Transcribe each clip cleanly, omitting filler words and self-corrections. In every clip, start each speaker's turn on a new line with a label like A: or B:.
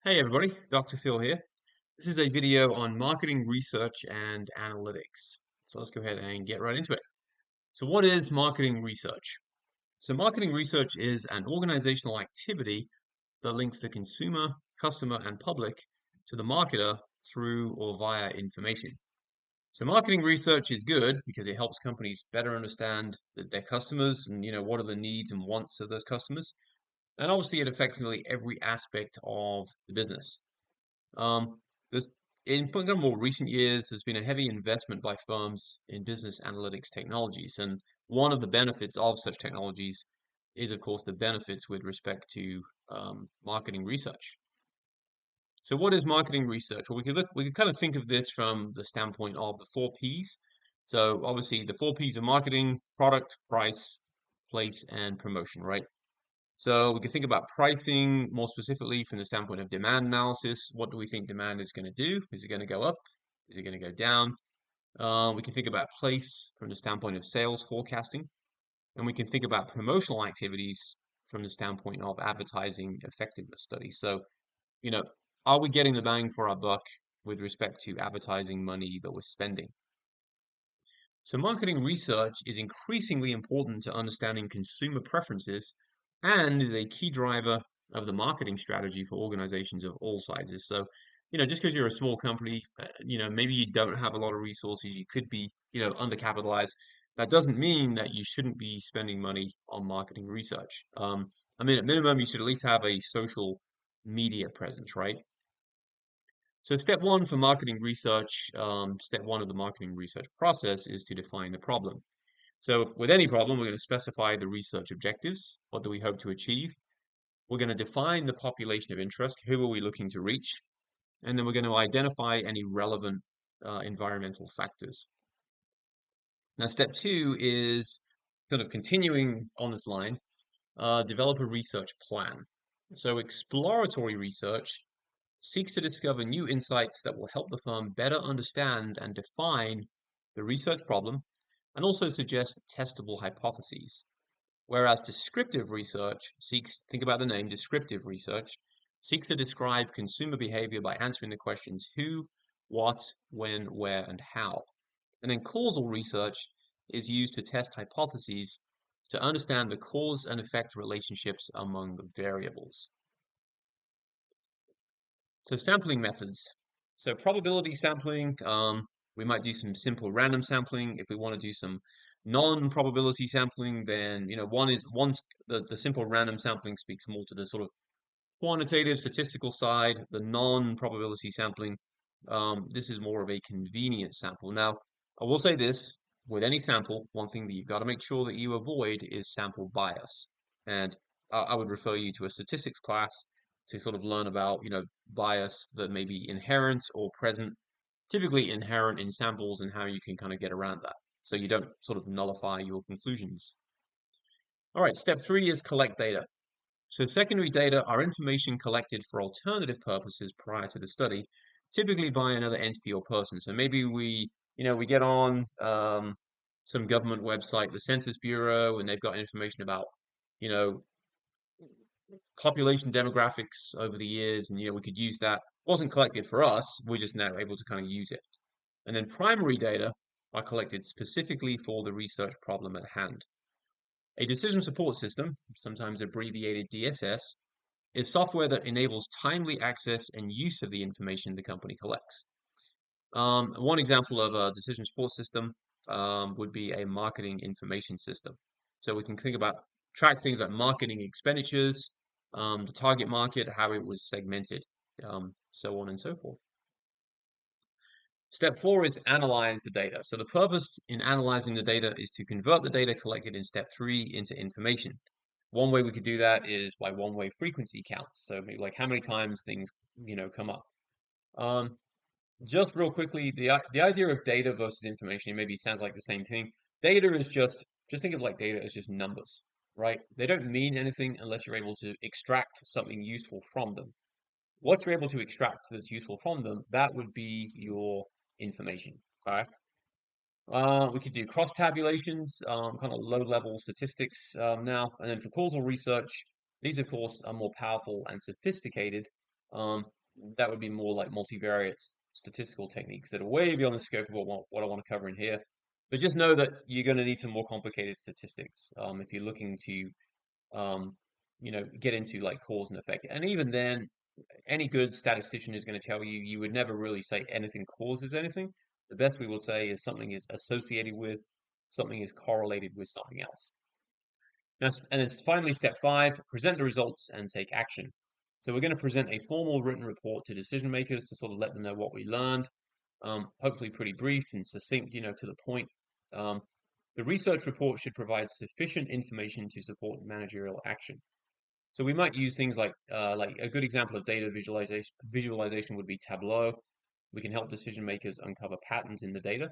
A: Hey everybody, Dr. Phil here. This is a video on marketing research and analytics. So let's go ahead and get right into it. So what is marketing research? So marketing research is an organizational activity that links the consumer, customer, and public to the marketer through or via information. So marketing research is good because it helps companies better understand their customers and what are the needs and wants of those customers. And obviously it affects nearly every aspect of the business. Um, there's in kind of more recent years, there's been a heavy investment by firms in business analytics technologies, and one of the benefits of such technologies is, of course, the benefits with respect to marketing research. So, what is marketing research? Well, we could kind of think of this from the standpoint of the four P's. So, obviously, the four P's of marketing: product, price, place, and promotion, right? So we can think about pricing more specifically from the standpoint of demand analysis. What do we think demand is going to do? Is it going to go up? Is it going to go down? We can think about place from the standpoint of sales forecasting, and we can think about promotional activities from the standpoint of advertising effectiveness studies. So, you know, are we getting the bang for our buck with respect to advertising money that we're spending? So marketing research is increasingly important to understanding consumer preferences and is a key driver of the marketing strategy for organizations of all sizes. So, just because you're a small company, maybe you don't have a lot of resources, you could be, undercapitalized. That doesn't mean that you shouldn't be spending money on marketing research. I mean, at minimum, you should at least have a social media presence, right? So step one for marketing research, step one of the marketing research process is to define the problem. So with any problem, we're going to specify the research objectives. What do we hope to achieve? We're going to define the population of interest. Who are we looking to reach? And then we're going to identify any relevant environmental factors. Now, step two is kind of continuing on this line, develop a research plan. So exploratory research seeks to discover new insights that will help the firm better understand and define the research problem and also suggest testable hypotheses. Whereas descriptive research seeks, think about the name, descriptive research, seeks to describe consumer behavior by answering the questions who, what, when, where, and how. And then causal research is used to test hypotheses to understand the cause and effect relationships among the variables. So sampling methods. So probability sampling, we might do some simple random sampling. If we want to do some non-probability sampling, then one's the simple random sampling speaks more to the sort of quantitative statistical side. The non-probability sampling, this is more of a convenience sample. Now, I will say this, with any sample, one thing that you've got to make sure that you avoid is sample bias. And I would refer you to a statistics class to sort of learn about, bias that may be inherent or present, typically inherent in samples and how you can kind of get around that. So you don't sort of nullify your conclusions. All right, step three is collect data. So secondary data are information collected for alternative purposes prior to the study, typically by another entity or person. So maybe we get on some government website, the Census Bureau, and they've got information about, you know, population demographics over the years, and we could use that. Wasn't collected for us, we're just now able to kind of use it. And then primary data are collected specifically for the research problem at hand. A decision support system, sometimes abbreviated DSS, is software that enables timely access and use of the information the company collects. One example of a decision support system would be a marketing information system. So we can think about track things like marketing expenditures, the target market, how it was segmented, so on and so forth. Step four is analyze the data. So the purpose in analyzing the data is to convert the data collected in step three into information. One way we could do that is by one-way frequency counts. So maybe like how many times things, come up. Um, just real quickly, the idea of data versus information, it maybe sounds like the same thing. Data is just think of like data as just numbers, right? They don't mean anything unless you're able to extract something useful from them. What you're able to extract that's useful from them, that would be your information. Okay. We could do cross tabulations, kind of low-level statistics now, and then for causal research, these of course are more powerful and sophisticated. Um, that would be more like multivariate statistical techniques that are way beyond the scope of what I want to cover in here. But just know that you're going to need some more complicated statistics if you're looking to um, get into like cause and effect. And even then, any good statistician is going to tell you you would never really say anything causes anything. The best we will say is something is associated with, something is correlated with something else. Now, and then finally, step 5, present the results and take action. So we're going to present a formal written report to decision makers to sort of let them know what we learned. Hopefully pretty brief and succinct, to the point. Um, the research report should provide sufficient information to support managerial action. So we might use things like a good example of data visualization would be Tableau. We can help decision makers uncover patterns in the data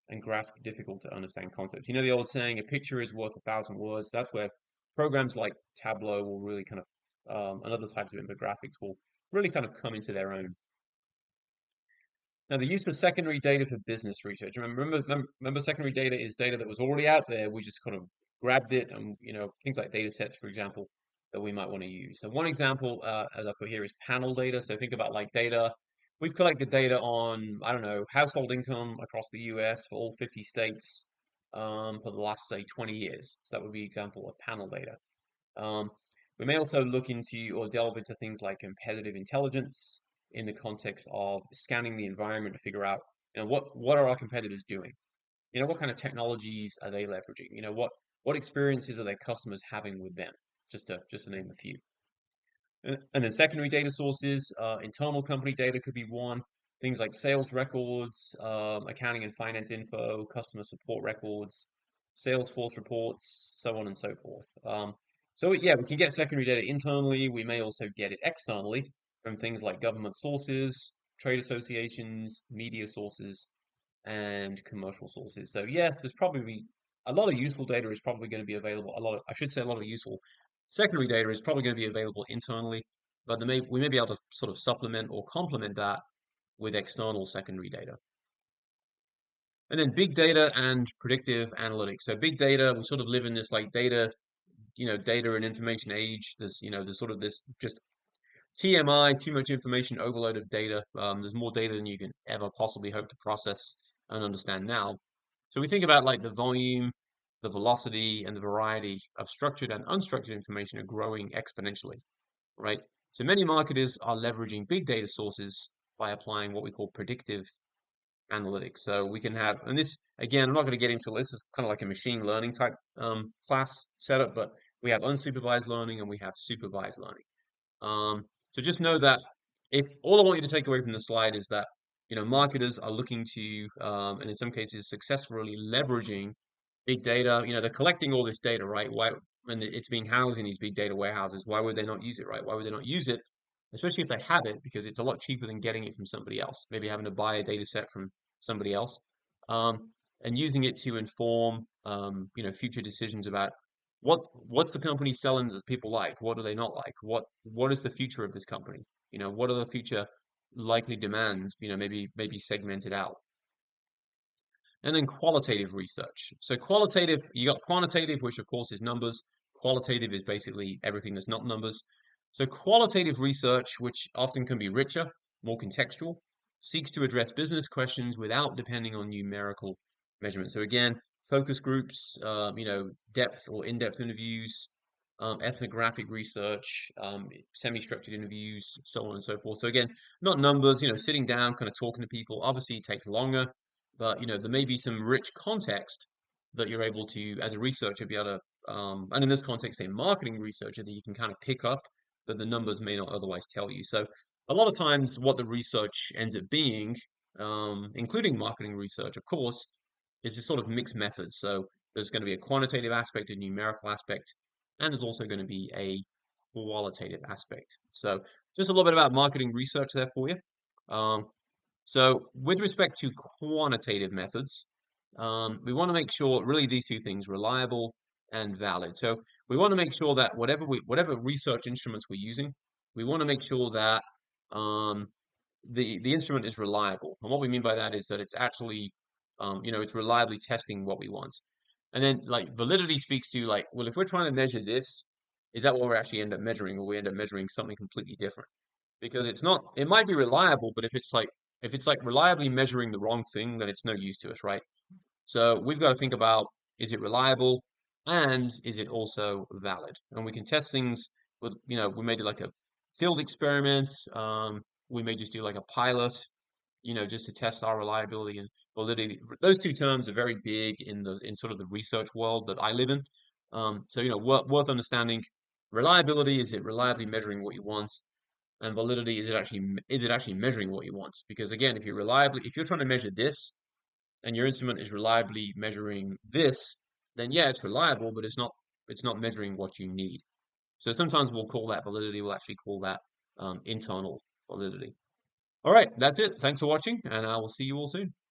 A: and grasp difficult to understand concepts. You know the old saying, a picture is worth 1,000 words. That's where programs like Tableau will really kind of, and other types of infographics will really kind of come into their own. Now, the use of secondary data for business research. Remember, secondary data is data that was already out there. We just kind of grabbed it, and things like data sets, for example, that we might want to use. So one example, as I put here, is panel data. So think about like data. We've collected data on, I don't know, household income across the US for all 50 states for the last, say, 20 years. So that would be an example of panel data. Um, we may also look into or delve into things like competitive intelligence in the context of scanning the environment to figure out, what are our competitors doing? What kind of technologies are they leveraging? What experiences are their customers having with them? Just to name a few. And then secondary data sources, internal company data could be one. Things like sales records, accounting and finance info, customer support records, Salesforce reports, so on and so forth. So yeah, we can get secondary data internally. We may also get it externally from things like government sources, trade associations, media sources, and commercial sources. So yeah, there's probably a lot of useful data is probably going to be available. A lot of useful secondary data is probably going to be available internally, but we may be able to sort of supplement or complement that with external secondary data. And then big data and predictive analytics. So big data, we sort of live in this like data and information age. There's sort of this just TMI, too much information overload of data. There's more data than you can ever possibly hope to process and understand now. So we think about like the volume, the velocity, and the variety of structured and unstructured information are growing exponentially, right? So many marketers are leveraging big data sources by applying what we call predictive analytics. So we can have, and this again, I'm not going to get into this is kind of like a machine learning type class setup, but we have unsupervised learning and we have supervised learning. So just know that if all I want you to take away from the slide is that marketers are looking to and in some cases successfully leveraging big data. They're collecting all this data, right? Why when it's being housed in these big data warehouses, why would they not use it, right? Why would they not use it? Especially if they have it, because it's a lot cheaper than getting it from somebody else. Maybe having to buy a data set from somebody else, um, and using it to inform future decisions about what's the company selling that people like? What do they not like? What is the future of this company? What are the future likely demands? Maybe segmented out. And then qualitative research. So qualitative, you got quantitative, which of course is numbers. Qualitative is basically everything that's not numbers. So qualitative research, which often can be richer, more contextual, seeks to address business questions without depending on numerical measurement. So again, focus groups, depth or in-depth interviews, ethnographic research, semi-structured interviews, so on and so forth. So again, not numbers, sitting down, kind of talking to people. Obviously, it takes longer, but there may be some rich context that you're able to, as a researcher, be able to, and in this context, a marketing researcher, that you can kind of pick up that the numbers may not otherwise tell you. So a lot of times, what the research ends up being, including marketing research, of course, is a sort of mixed method. So there's going to be a quantitative aspect, a numerical aspect, and there's also going to be a qualitative aspect. So just a little bit about marketing research there for you. So with respect to quantitative methods, we want to make sure really these two things, reliable and valid. So we want to make sure that whatever research instruments we're using, we want to make sure that the instrument is reliable. And what we mean by that is that it's actually it's reliably testing what we want. And then like validity speaks to like, well, if we're trying to measure this, is that what we're actually end up measuring, or we end up measuring something completely different? because it might be reliable, but if it's like reliably measuring the wrong thing, then it's no use to us, right? So we've got to think about, is it reliable and is it also valid? And we can test things with, we may do like a field experiment. We may just do like a pilot, just to test our reliability and validity. Those two terms are very big in sort of the research world that I live in. So, worth understanding. Reliability, is it reliably measuring what you want? And validity, is it actually measuring what you want? Because again, if you're trying to measure this and your instrument is reliably measuring this, then yeah, it's reliable, but it's not measuring what you need. So sometimes we'll call that validity. We'll actually call that internal validity. All right, that's it. Thanks for watching, and I will see you all soon.